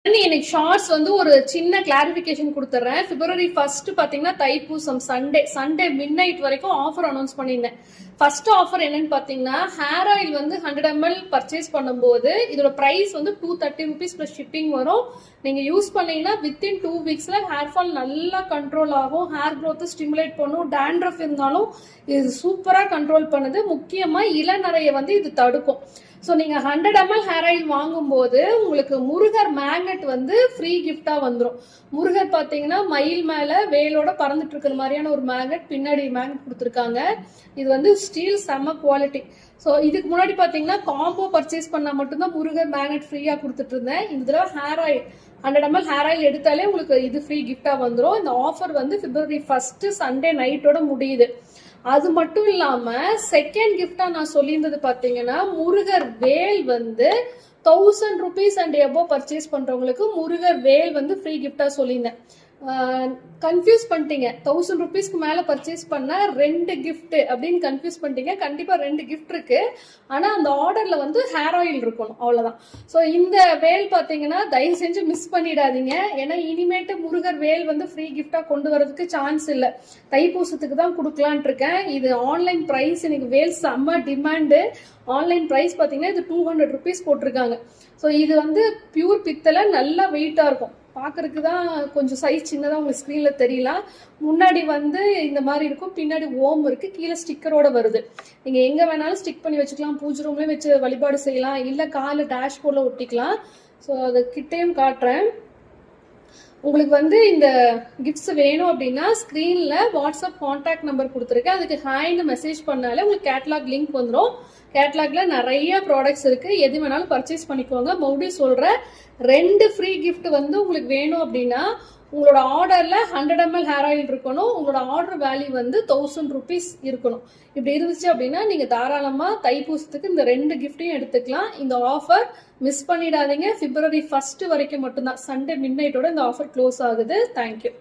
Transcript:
எனக்கு ஷார்ட்ஸ் வந்து ஒரு சின்ன கிளாரிபிகேஷன் கொடுத்துறேன். பிப்ரவரி 1 பாத்தீங்கன்னா தைப்பூசம் சண்டே மிட் நைட் வரைக்கும் ஆஃபர் அனௌன்ஸ் பண்ணியிருந்தேன். ஃபர்ஸ்ட் ஆஃபர் என்னன்னு பாத்தீங்கன்னா ஹேர் ஆயில் வந்து 100 ml பர்ச்சேஸ் பண்ணும்போது இதோட பிரைஸ் வந்து 230 rupees பிளஸ் ஷிப்பிங் வரும். நீங்க யூஸ் பண்ணீங்கன்னா வித்தின் 2 weeksல ஹேர் ஃபால் நல்லா கண்ட்ரோல் ஆகும், ஹேர் க்ரோத் ஸ்டிமுலேட் பண்ணும், டேண்ட்ரஃப் இருந்தாலும் இது சூப்பரா கண்ட்ரோல் பண்ணுது. முக்கியமா இளநரையை வந்து இது தடுக்கும். ஸோ நீங்கள் 100 ml ஹேர் ஆயில் வாங்கும்போது உங்களுக்கு முருகர் மேக்னெட் வந்து ஃப்ரீ கிஃப்டா வந்துடும். முருகர் பார்த்தீங்கன்னா மயில் மேலே வேலோட பறந்துட்டு இருக்கிற மாதிரியான ஒரு மேக்னெட் பின்னாடி மேக்னெட் கொடுத்துருக்காங்க. இது வந்து ஸ்டீல் செம்ம குவாலிட்டி. ஸோ இதுக்கு முன்னாடி பார்த்தீங்கன்னா காம்போ பர்ச்சேஸ் பண்ணால் மட்டும்தான் முருகர் மேக்னெட் ஃப்ரீயாக கொடுத்துட்டு இருந்தேன். இந்த தடவை hair oil 100 ml hair oil எடுத்தாலே உங்களுக்கு இது ஃப்ரீ கிஃப்டா வந்துடும். இந்த ஆஃபர் வந்து பிப்ரவரி 1 சண்டே நைட்டோட முடியுது. அது மட்டும் இல்லாம செகண்ட் கிஃப்டா நான் சொல்லியிருந்தது பாத்தீங்கன்னா முருகர் வேல் வந்து 1000 rupees அண்ட் எபோவ் பர்ச்சேஸ் பண்றவங்களுக்கு முருகர் வேல் வந்து ஃப்ரீ கிஃப்டா சொல்லியிருந்தேன். கன்ஃபியூஸ் பண்ணிட்டீங்க. 1000 rupeesக்கு மேல பர்ச்சேஸ் பண்ண 2 gift அப்படின்னு கன்ஃபியூஸ் பண்ணிட்டீங்க. கண்டிப்பா 2 gift இருக்கு. ஆனா அந்த ஆர்டர்ல வந்து ஹேர் ஆயில் இருக்கணும், அவ்வளவுதான். ஸோ இந்த வேல் பாத்தீங்கன்னா தயவு செஞ்சு மிஸ் பண்ணிடாதீங்க. ஏன்னா இனிமேட்டு முருகர் வேல் வந்து ஃப்ரீ கிஃப்டா கொண்டு வரதுக்கு சான்ஸ் இல்லை. தைப்பூசத்துக்கு தான் கொடுக்கலான் இருக்கேன். இது ஆன்லைன் பிரைஸ். இன்னைக்கு வேல் செம்ம டிமாண்டு. ஆன்லைன் பிரைஸ் பாத்தீங்கன்னா இது 200 rupees போட்டிருக்காங்க. ஸோ இது வந்து பியூர் பித்தளை, நல்லா வெயிட்டா இருக்கும். பார்க்கறதுக்கு தான் கொஞ்சம் சைஸ் சின்னதாக உங்களுக்கு ஸ்க்ரீனில் தெரியலாம். முன்னாடி வந்து இந்த மாதிரி இருக்கும், பின்னாடி ஓம் இருக்குது, கீழே ஸ்டிக்கரோட வருது. நீங்கள் எங்கே வேணாலும் ஸ்டிக் பண்ணி வச்சுக்கலாம், பூஜை ரூம்லேயும் வச்சு வழிபாடு செய்யலாம், இல்லை காலில் டேஷ்போர்டில் ஒட்டிக்கலாம். ஸோ அதை கிட்டேயும் காட்டுறேன். உங்களுக்கு வந்து இந்த கிஃப்ட்ஸ் வேணும் அப்படின்னா ஸ்க்ரீனில் வாட்ஸ்அப் கான்டாக்ட் நம்பர் கொடுத்துருக்கேன். அதுக்கு ஹாய்னு மெசேஜ் பண்ணாலே உங்களுக்கு கேட்லாக் லிங்க் வந்துடும். கேட்லாக்ல நிறைய ப்ராடக்ட்ஸ் இருக்கு, எது வேணாலும் பர்ச்சேஸ் பண்ணிக்கோங்க. மறுபடியும் சொல்றேன், 2 ஃப்ரீ கிஃப்ட் வந்து உங்களுக்கு வேணும் அப்படின்னா உங்களோட ஆர்டர்ல 100 ml ஹேர் ஆயில் இருக்கணும். உங்களோட ஆர்டர் வேல்யூ வந்து 1000 rupees இருக்கணும். இப்படி இருந்துச்சு அப்படின்னா நீங்க தாராளமா தைப்பூசத்துக்கு இந்த 2 கிஃப்டையும் எடுத்துக்கலாம். இந்த ஆஃபர் மிஸ் பண்ணிடாதீங்க. பிப்ரவரி 1 வரைக்கும் மட்டும்தான். சண்டே மிட் நைட்டோட இந்த ஆஃபர் க்ளோஸ் ஆகுது. தேங்க்யூ.